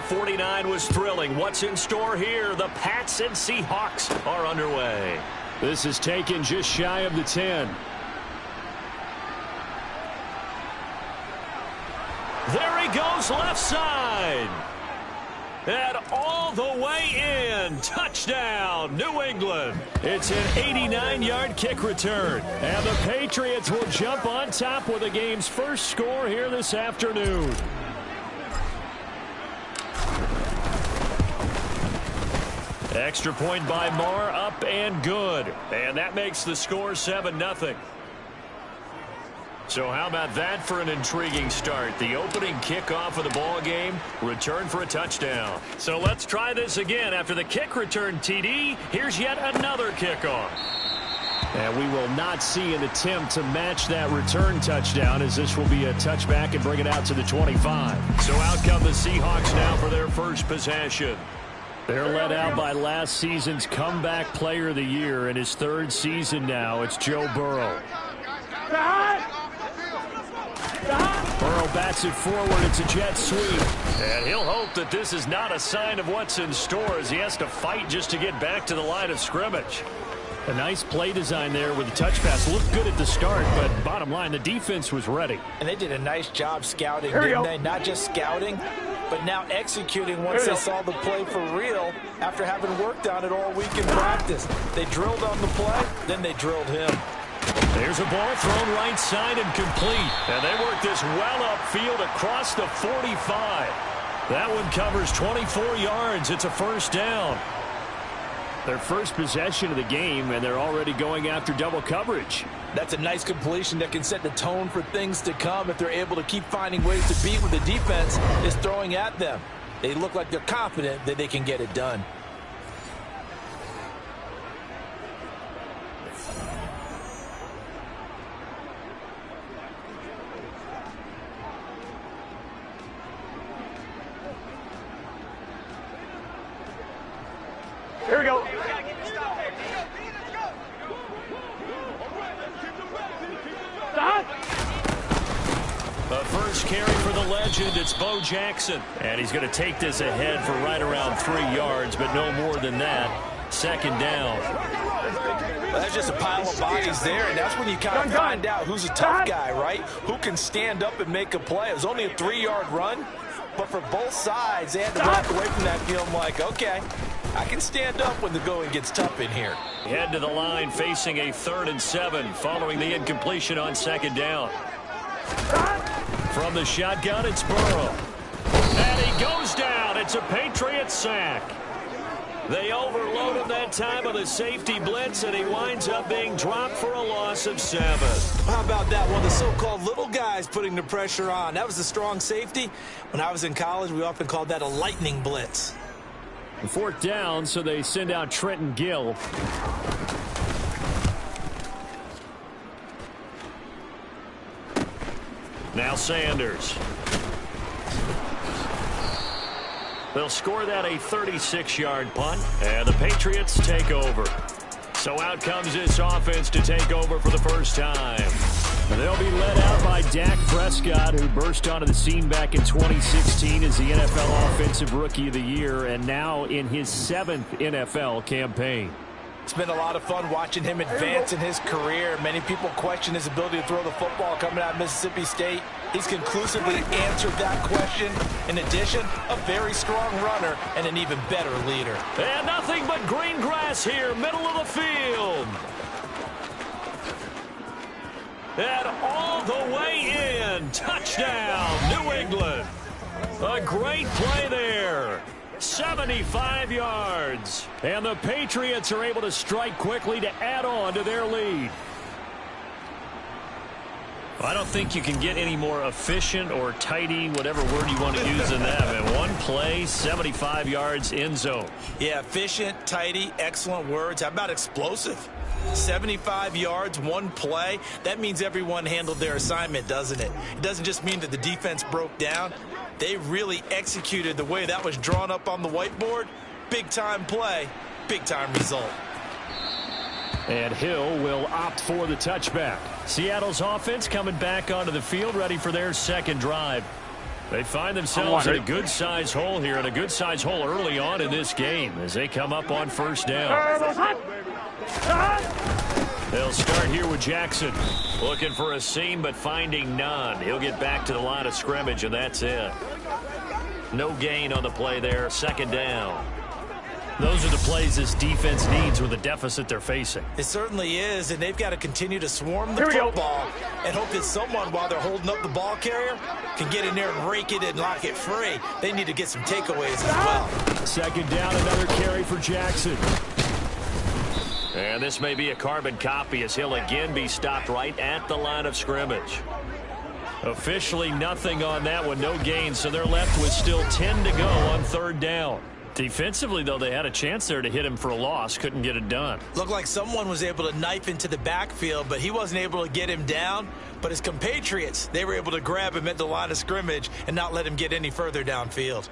49 was thrilling. What's in store here? The Pats and Seahawks are underway. This is taken just shy of the 10. There he goes, left side. And all the way in. Touchdown, New England. It's an 89-yard kick return. And the Patriots will jump on top with the game's first score here this afternoon. Extra point by Marr, up and good. And that makes the score 7-0. So how about that for an intriguing start? The opening kickoff of the ball game, return for a touchdown. So let's try this again. After the kick return, TD, here's yet another kickoff. And we will not see an attempt to match that return touchdown, as this will be a touchback and bring it out to the 25. So out come the Seahawks now for their first possession. They're led out by last season's comeback player of the year. In his third season now, it's Joe Burrow. Burrow bats it forward. It's a jet sweep. And he'll hope that this is not a sign of what's in store, as he has to fight just to get back to the line of scrimmage. A nice play design there with the touch pass. Looked good at the start, but bottom line, the defense was ready. And they did a nice job scouting, didn't they? Not just scouting, but now executing once they saw the play for real after having worked on it all week in practice. They drilled on the play, then they drilled him. There's a ball thrown right side and complete. And they work this well upfield across the 45. That one covers 24 yards. It's a first down. Their first possession of the game, and they're already going after double coverage. That's a nice completion that can set the tone for things to come if they're able to keep finding ways to beat what the defense is throwing at them. They look like they're confident that they can get it done. Here we go. The first carry for the legend, it's Bo Jackson. And he's going to take this ahead for right around 3 yards, but no more than that. Second down. Well, that's just a pile of bodies there, and that's when you kind of find out who's a tough guy, right? Who can stand up and make a play. It was only a 3-yard run, but for both sides, they had to walk away from that feeling like, okay, I can stand up when the going gets tough in here. Head to the line facing a 3rd and 7 following the incompletion on second down. From the shotgun, it's Burrow. And he goes down. It's a Patriot sack. They overload him that time with a safety blitz, and he winds up being dropped for a loss of 7. How about that one? The so-called little guys putting the pressure on. That was the strong safety. When I was in college, we often called that a lightning blitz. 4th down, so they send out Trenton Gill. Now Sanders. They'll score that a 36-yard punt, and the Patriots take over. So out comes this offense to take over for the first time. They'll be led out by Dak Prescott, who burst onto the scene back in 2016 as the NFL Offensive Rookie of the Year, and now in his 7th NFL campaign. It's been a lot of fun watching him advance in his career. Many people question his ability to throw the football coming out of Mississippi State. He's conclusively answered that question. In addition, a very strong runner and an even better leader. And nothing but green grass here, middle of the field. And all the way in. Touchdown, New England. A great play there. 75 yards. And the Patriots are able to strike quickly to add on to their lead. I don't think you can get any more efficient or tidy, whatever word you want to use in that. Man, one play, 75 yards, end zone. Yeah, efficient, tidy, excellent words. How about explosive? 75 yards, one play. That means everyone handled their assignment, doesn't it? It doesn't just mean that the defense broke down. They really executed the way that was drawn up on the whiteboard. Big-time play, big-time result. And Hill will opt for the touchback. Seattle's offense coming back onto the field, ready for their second drive. They find themselves in a good-sized hole here, and a good-sized hole early on in this game as they come up on first down. They'll start here with Jackson. Looking for a seam, but finding none. He'll get back to the line of scrimmage, and that's it. No gain on the play there. Second down. Those are the plays this defense needs with the deficit they're facing. It certainly is, and they've got to continue to swarm the football and hope that someone, while they're holding up the ball carrier, can get in there and rake it and lock it free. They need to get some takeaways as well. Second down, another carry for Jackson. And this may be a carbon copy as he'll again be stopped right at the line of scrimmage. Officially nothing on that one, no gain, so they're left with still 10 to go on third down. Defensively, though, they had a chance there to hit him for a loss. Couldn't get it done. Looked like someone was able to knife into the backfield, but he wasn't able to get him down. But his compatriots, they were able to grab him at the line of scrimmage and not let him get any further downfield.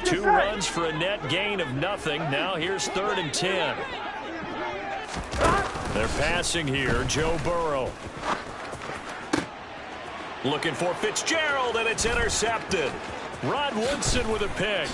Two runs for a net gain of nothing. Now here's 3rd and 10. They're passing here. Joe Burrow. Looking for Fitzgerald, and it's intercepted. Rod Woodson with a pick.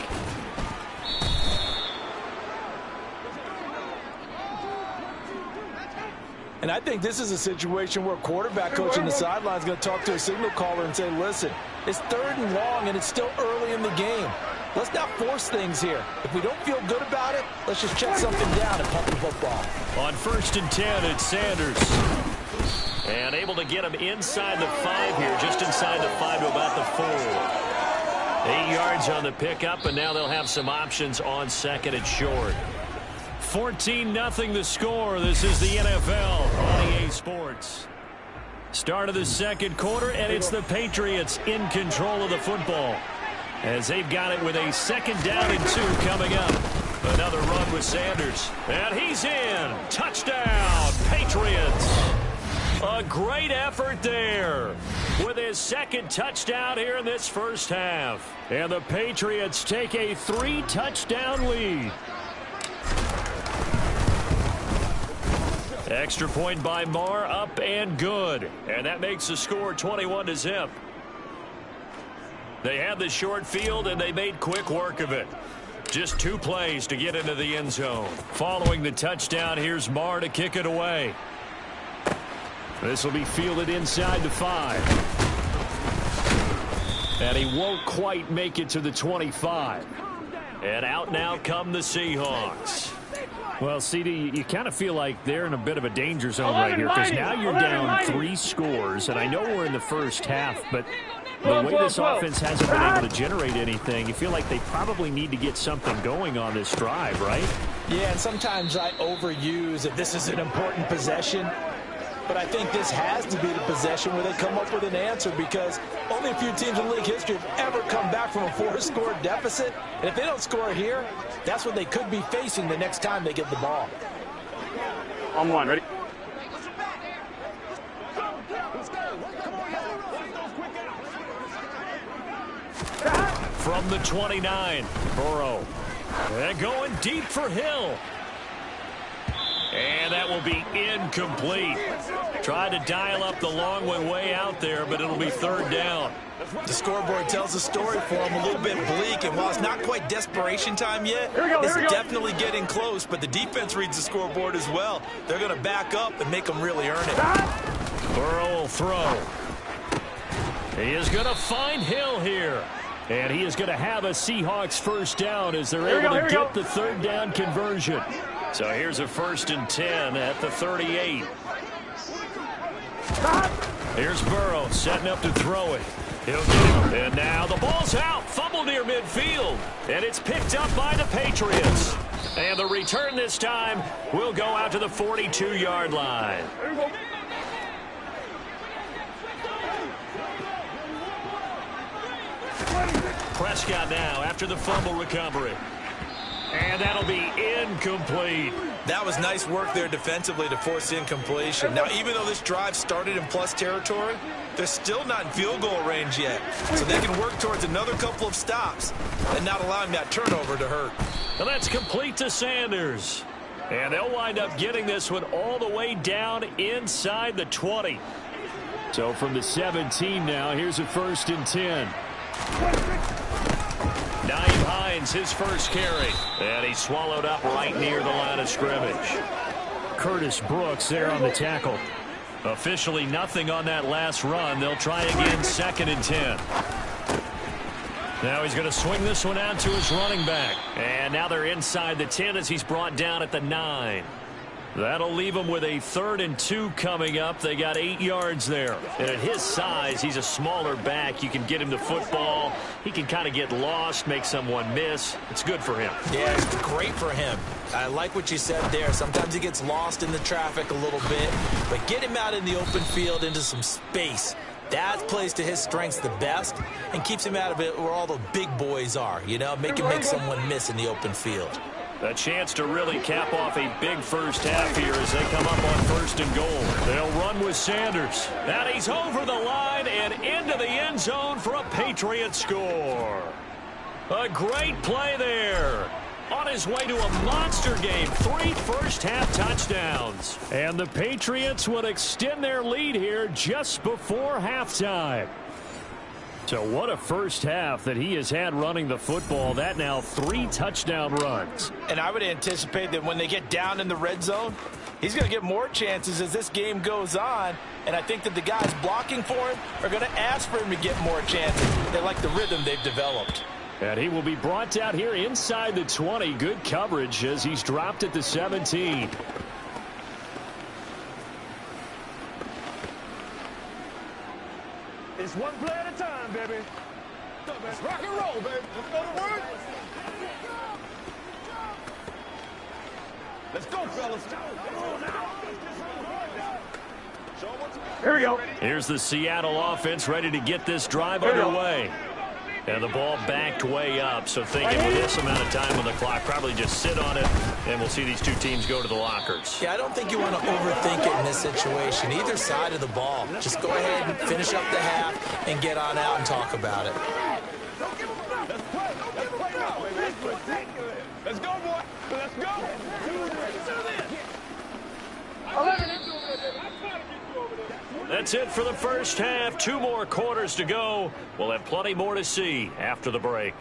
And I think this is a situation where quarterback coach on the sideline is going to talk to a signal caller and say, listen, it's 3rd and long, and it's still early in the game. Let's not force things here. If we don't feel good about it, let's just check something down and punt the football. On 1st and 10, it's Sanders. And able to get him inside the 5 here, just inside the 5 to about the 4. 8 yards on the pickup, and now they'll have some options on 2nd and short. 14-0 the score. This is the NFL on EA Sports. Start of the second quarter, and it's the Patriots in control of the football, as they've got it with a 2nd down and 2 coming up. Another run with Sanders. And he's in. Touchdown, Patriots. A great effort there with his 2nd touchdown here in this first half. And the Patriots take a 3-touchdown lead. Extra point by Marr, up and good. And that makes the score 21-0. They had the short field, and they made quick work of it. Just 2 plays to get into the end zone. Following the touchdown, here's Marr to kick it away. This will be fielded inside the 5. And he won't quite make it to the 25. And out now come the Seahawks. Well, CD, you kind of feel like they're in a bit of a danger zone right here, because now you're down 3 scores, and I know we're in the first half, but the way this offense hasn't been able to generate anything, you feel like they probably need to get something going on this drive, right? Yeah, and sometimes I overuse that this is an important possession, but I think this has to be the possession where they come up with an answer, because only a few teams in league history have ever come back from a 4-score deficit, and if they don't score here, that's what they could be facing the next time they get the ball. On 1, ready? From the 29, Burrow. And going deep for Hill. And that will be incomplete. Tried to dial up the long one way out there, but it'll be 3rd down. The scoreboard tells the story for him, a little bit bleak, and while it's not quite desperation time yet, it's definitely getting close, but the defense reads the scoreboard as well. They're going to back up and make them really earn it. Burrow will throw. He is going to find Hill here. And he is going to have a Seahawks 1st down as they're able to get the 3rd down conversion. So here's a 1st and 10 at the 38. Here's Burrow setting up to throw it. He'll get it. And now the ball's out. Fumble near midfield. And it's picked up by the Patriots. And the return this time will go out to the 42-yard line. Prescott now after the fumble recovery. And that'll be incomplete. That was nice work there defensively to force incompletion. Now, even though this drive started in plus territory, They're still not in field goal range yet, so they can work towards another couple of stops and not allowing that turnover to hurt. And that's complete to Sanders. And they'll wind up getting this one all the way down inside the 20. So from the 17 now, here's a 1st and 10. Naeem Hines, his first carry. And he's swallowed up right near the line of scrimmage. Curtis Brooks there on the tackle. Officially nothing on that last run. They'll try again 2nd and 10. Now he's going to swing this one out to his running back. And now they're inside the 10 as he's brought down at the 9. That'll leave him with a 3rd and 2 coming up. They got 8 yards there. And at his size, he's a smaller back. You can get him the football. He can kind of get lost, make someone miss. It's good for him. Yeah, it's great for him. I like what you said there. Sometimes he gets lost in the traffic a little bit, but get him out in the open field into some space. That plays to his strengths the best and keeps him out of it where all the big boys are. You know, make someone miss in the open field. A chance to really cap off a big first half here as they come up on 1st and goal. They'll run with Sanders. And he's over the line and into the end zone for a Patriot score. A great play there. On his way to a monster game, 3 first-half touchdowns. And the Patriots would extend their lead here just before halftime. So what a first half that he has had running the football. That now 3 touchdown runs. And I would anticipate that when they get down in the red zone, he's going to get more chances as this game goes on. And I think that the guys blocking for him are going to ask for him to get more chances. They like the rhythm they've developed. And he will be brought down here inside the 20. Good coverage as he's dropped at the 17. It's one play at a time, baby. Let's rock and roll, baby. Let's go to work. Let's go, fellas. Here we go. Here's the Seattle offense ready to get this drive underway. And the ball backed way up, so thinking with this amount of time on the clock, probably just sit on it, and we'll see these two teams go to the lockers. Yeah, I don't think you want to overthink it in this situation. Either side of the ball. Just go ahead and finish up the half and get on out and talk about it. Let's go, boy. Let's go. That's it for the first half. 2 more quarters to go. We'll have plenty more to see after the break.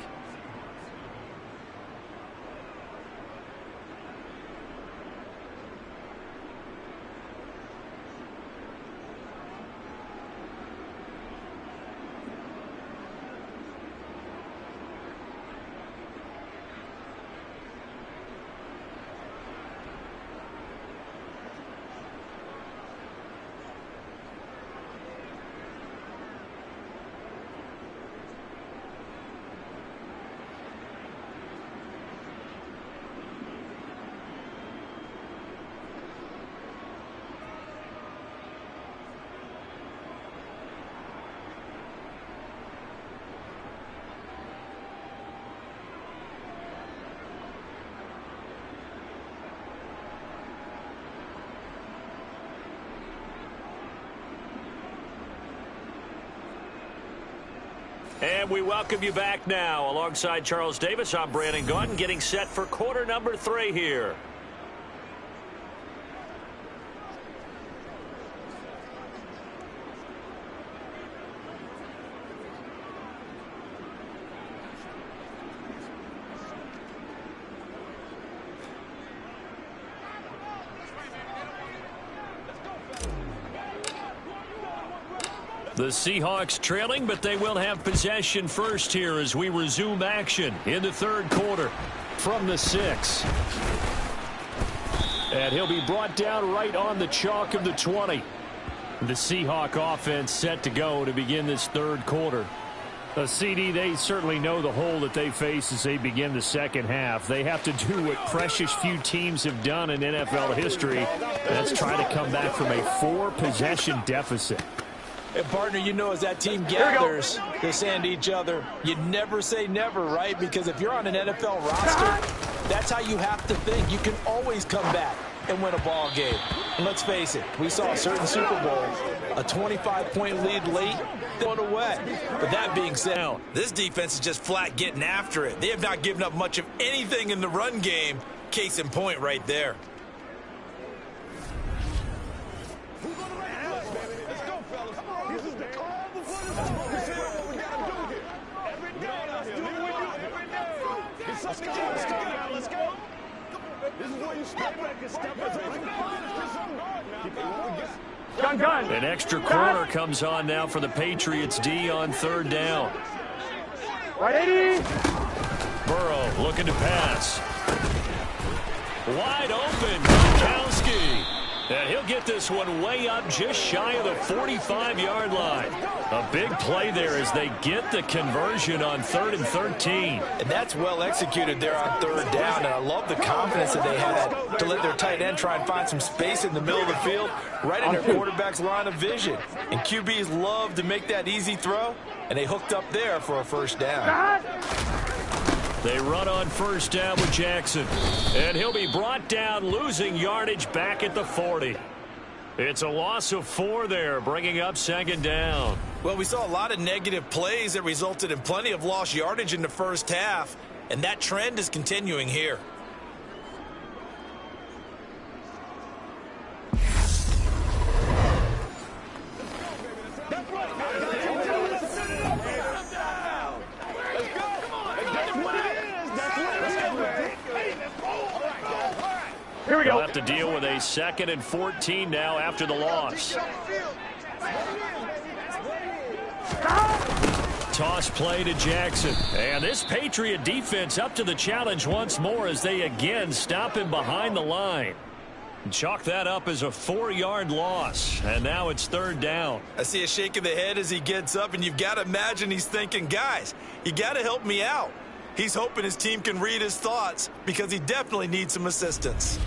And we welcome you back now. Alongside Charles Davis, I'm Brandon Gaudin, getting set for quarter number 3 here. The Seahawks trailing, but they will have possession first here as we resume action in the 3rd quarter from the 6. And he'll be brought down right on the chalk of the 20. The Seahawk offense set to go to begin this 3rd quarter. CD, they certainly know the hole that they face as they begin the 2nd half. They have to do what precious few teams have done in NFL history. That's try to come back from a 4-possession deficit. And partner, you know, as that team gathers, they're saying to each other, you never say never, right? Because if you're on an NFL roster, that's how you have to think. You can always come back. and win a ball game. And let's face it, we saw a certain Super Bowl, a 25-point lead late, going away. But that being said, this defense is just flat getting after it. They have not given up much of anything in the run game. Case in point right there. Let's go. This is where you step back and step back. Gun. An extra corner comes on now for the Patriots D on third down. Ready? Burrow looking to pass. Wide open, Gronkowski. And he'll get this one way up just shy of the 45-yard line. A big play there as they get the conversion on 3rd and 13. And that's well executed there on third down. And I love the confidence that they had to let their tight end try and find some space in the middle of the field, right in their quarterback's line of vision. And QBs love to make that easy throw, and they hooked up there for a first down. They run on first down with Jackson. And he'll be brought down, losing yardage back at the 40. It's a loss of 4 there, bringing up second down. Well, we saw a lot of negative plays that resulted in plenty of lost yardage in the first half, and that trend is continuing here. Here we go. They'll have to deal with a 2nd and 14 now after the loss. Toss play to Jackson. And this Patriot defense up to the challenge once more as they again stop him behind the line. Chalk that up as a 4-yard loss. And now it's third down. I see a shake of the head as he gets up, and you've got to imagine he's thinking, guys, you got to help me out. He's hoping his team can read his thoughts because he definitely needs some assistance.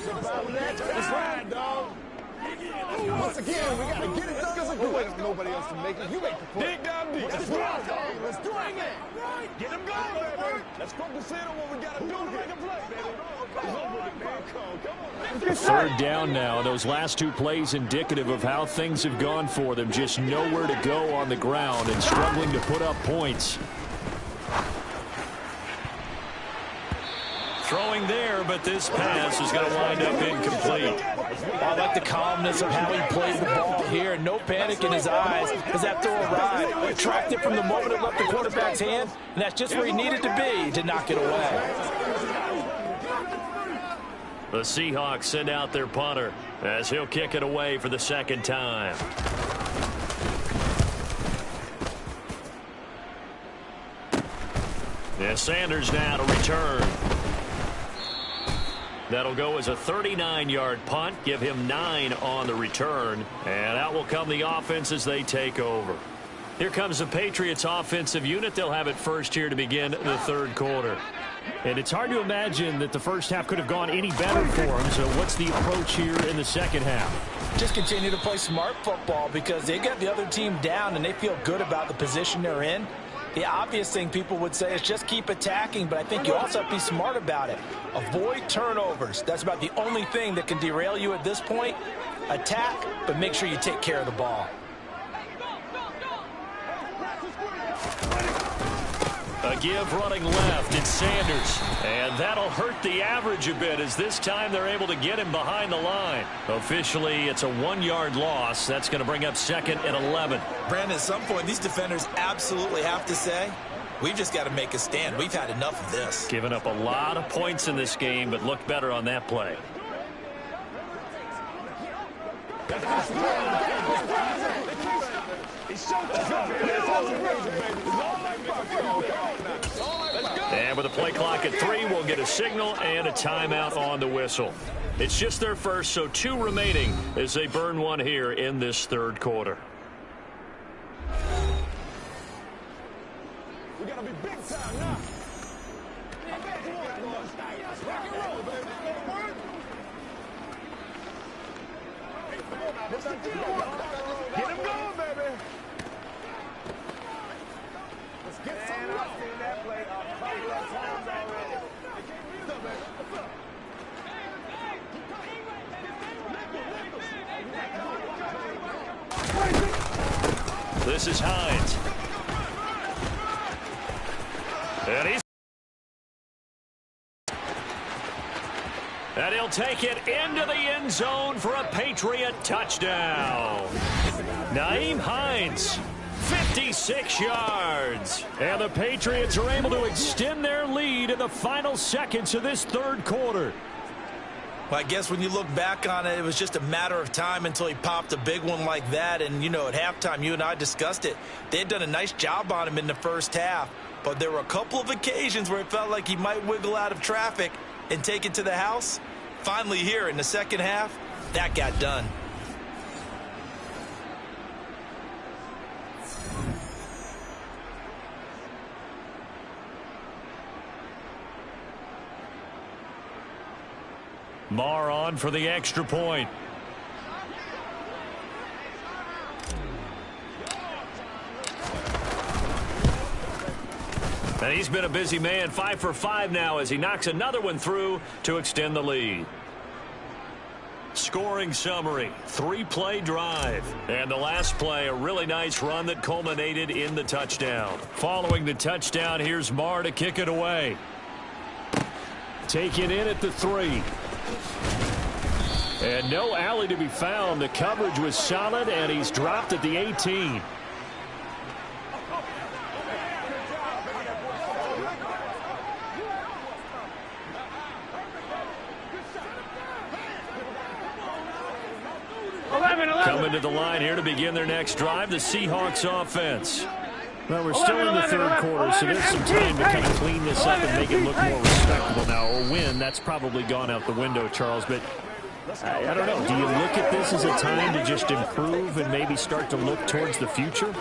That's right, dog. Once again, we got to get it done as a group. There's nobody else to make it. You make the play. Dig down deep. Let's do it. Let's do it. Get him going, baby. Let's focus in on what we got to do to make a play, baby. Third down now. Those last 2 plays indicative of how things have gone for them. Just nowhere to go on the ground and struggling to put up points. Throwing there, but this pass is going to wind up incomplete. I like the calmness of how he plays the ball here. No panic in his eyes as that throw arrived. Tracked it from the moment it left the quarterback's hand, and that's just where he needed to be to knock it away. The Seahawks send out their punter as he'll kick it away for the 2nd time. Yeah, Sanders now to return. That'll go as a 39-yard punt, give him 9 on the return, and out will come the offense as they take over. Here comes the Patriots offensive unit. They'll have it first here to begin the third quarter. And it's hard to imagine that the first half could have gone any better for them, so what's the approach here in the second half? Just continue to play smart football because they got the other team down and they feel good about the position they're in. The obvious thing people would say is just keep attacking, but I think you also have to be smart about it. Avoid turnovers. That's about the only thing that can derail you at this point. Attack, but make sure you take care of the ball. A give running left, it's Sanders. And that'll hurt the average a bit as this time they're able to get him behind the line. Officially, it's a 1-yard loss. That's going to bring up 2nd and 11. Brandon, at some point, these defenders absolutely have to say, we've just got to make a stand. We've had enough of this. Giving up a lot of points in this game, but looked better on that play. And with the play clock at 3, we'll get a signal and a timeout on the whistle. It's just their first, so 2 remaining as they burn 1 here in this third quarter. We got to be big time now. Rock and roll, baby. Get him going, baby. Let's get some love. I've seen that play a couple of times already. This is Hines. And he'll take it into the end zone for a Patriot touchdown. Nyheim Hines, 56 yards. And the Patriots are able to extend their lead in the final seconds of this third quarter. Well, I guess when you look back on it, it was just a matter of time until he popped a big one like that. And, you know, at halftime, you and I discussed it. They had done a nice job on him in the first half. But there were a couple of occasions where it felt like he might wiggle out of traffic and take it to the house. Finally here in the second half, that got done. Marr on for the extra point. And he's been a busy man, 5 for 5 now as he knocks another one through to extend the lead. Scoring summary, 3-play drive. And the last play, a really nice run that culminated in the touchdown. Following the touchdown, here's Marr to kick it away. Taken in at the 3. And no alley to be found. The coverage was solid, and he's dropped at the 18. Coming to the line here to begin their next drive, the Seahawks offense. Well, we're still in the third quarter, so there's some time to kind of clean this up and make it look more respectable now. Or win, that's probably gone out the window, Charles. But I don't know. Do you look at this as a time to just improve and maybe start to look towards the future?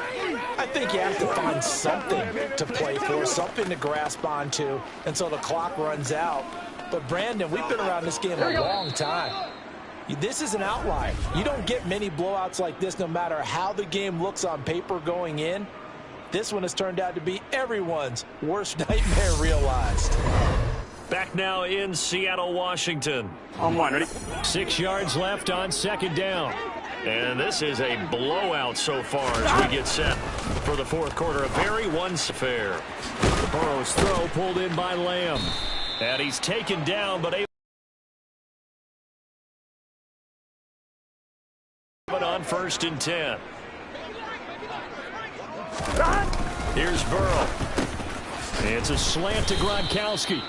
I think you have to find something to play for, something to grasp onto until the clock runs out. But, Brandon, we've been around this game a long time. This is an outlier. You don't get many blowouts like this no matter how the game looks on paper going in. This one has turned out to be everyone's worst nightmare realized. Back now in Seattle, Washington. On one, ready? 6 yards left on second down. And this is a blowout so far as we get set for the fourth quarter. A very one-affair. Burrow's throw pulled in by Lamb. And he's taken down, but on 1st and 10. Here's Burrow. It's a slant to Gronkowski.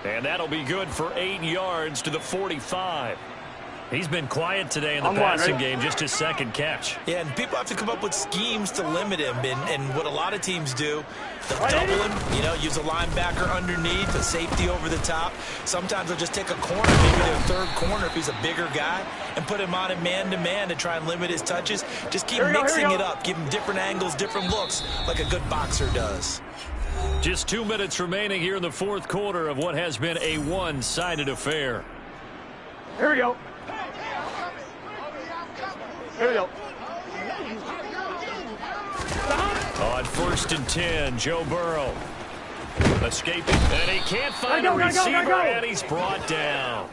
And that'll be good for 8 yards to the 45. He's been quiet today in the passing game, just his second catch. Yeah, and people have to come up with schemes to limit him. And what a lot of teams do, they'll double him, you know, use a linebacker underneath, a safety over the top. Sometimes they'll just take a corner, maybe their third corner if he's a bigger guy, and put him on a man-to-man to try and limit his touches. Just keep mixing it up, give him different angles, different looks, like a good boxer does. Just 2 minutes remaining here in the fourth quarter of what has been a one-sided affair. Here we go. Here we go. On 1st and 10, Joe Burrow. Escaping, and he can't find a receiver, and he's brought down.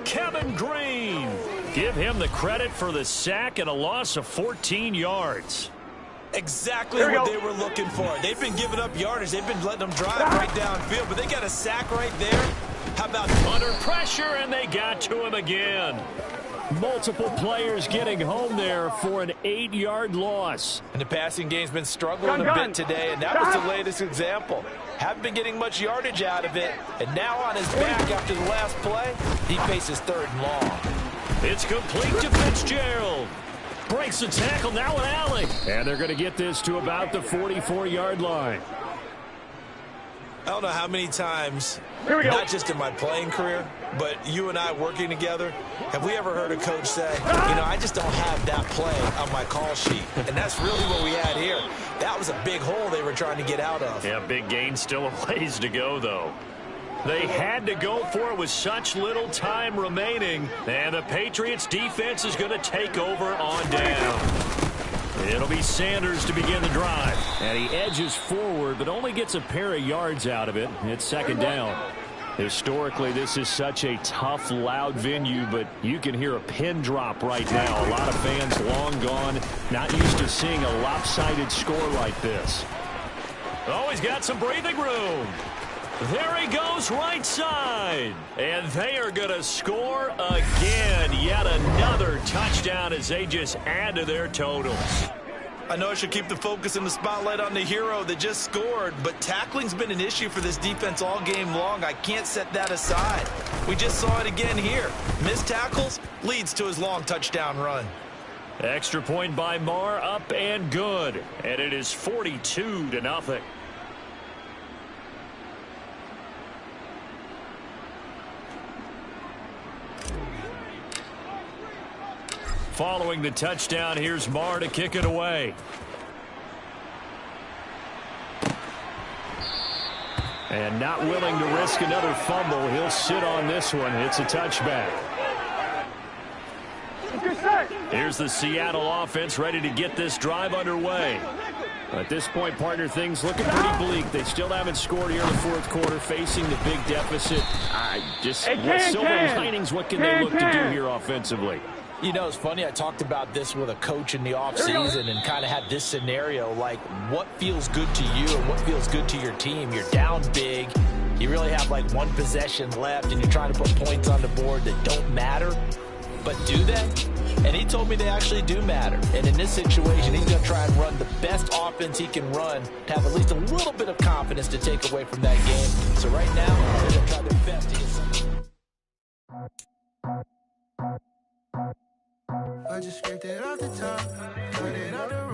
Kevin Green. Give him the credit for the sack and a loss of 14 yards. Exactly what they were looking for. They've been giving up yardage. They've been letting them drive right downfield, but they got a sack right there. How about under pressure, and they got to him again. Multiple players getting home there for an 8-yard loss. And the passing game's been struggling a bit today, and that was the latest example. Haven't been getting much yardage out of it, and now on his back after the last play, he faces 3rd and long. It's complete to Fitzgerald. Breaks the tackle, now an alley. And they're going to get this to about the 44-yard line. I don't know how many times, not just in my playing career, but you and I working together, have we ever heard a coach say, you know, I just don't have that play on my call sheet. And that's really what we had here. That was a big hole they were trying to get out of. Yeah, big gain, still a ways to go, though. They had to go for it with such little time remaining. And the Patriots defense is going to take over on down. It'll be Sanders to begin the drive. And he edges forward, but only gets a pair of yards out of it. It's 2nd down. Historically, this is such a tough, loud venue, but you can hear a pin drop right now. A lot of fans long gone, not used to seeing a lopsided score like this. Oh, he's got some breathing room. There he goes right side. And they are going to score again. Yet another touchdown as they just add to their totals. I know I should keep the focus and the spotlight on the hero that just scored, but tackling's been an issue for this defense all game long. I can't set that aside. We just saw it again here. Missed tackles leads to his long touchdown run. Extra point by Marr, up and good. And it is 42-0. Following the touchdown, here's Marr to kick it away. And not willing to risk another fumble. He'll sit on this one. It's a touchback. Here's the Seattle offense ready to get this drive underway. At this point, partner, things looking pretty bleak. They still haven't scored here in the fourth quarter, facing the big deficit. Silver linings, what can they look to do here offensively? You know, it's funny, I talked about this with a coach in the offseason and kind of had this scenario, like what feels good to you and what feels good to your team. You're down big. You really have like one possession left and you're trying to put points on the board that don't matter. But do they? And he told me they actually do matter. And in this situation, he's going to try and run the best offense he can run to have at least a little bit of confidence to take away from that game. So right now, they're going to try their best to get something. I just scraped it off the top, cut it out the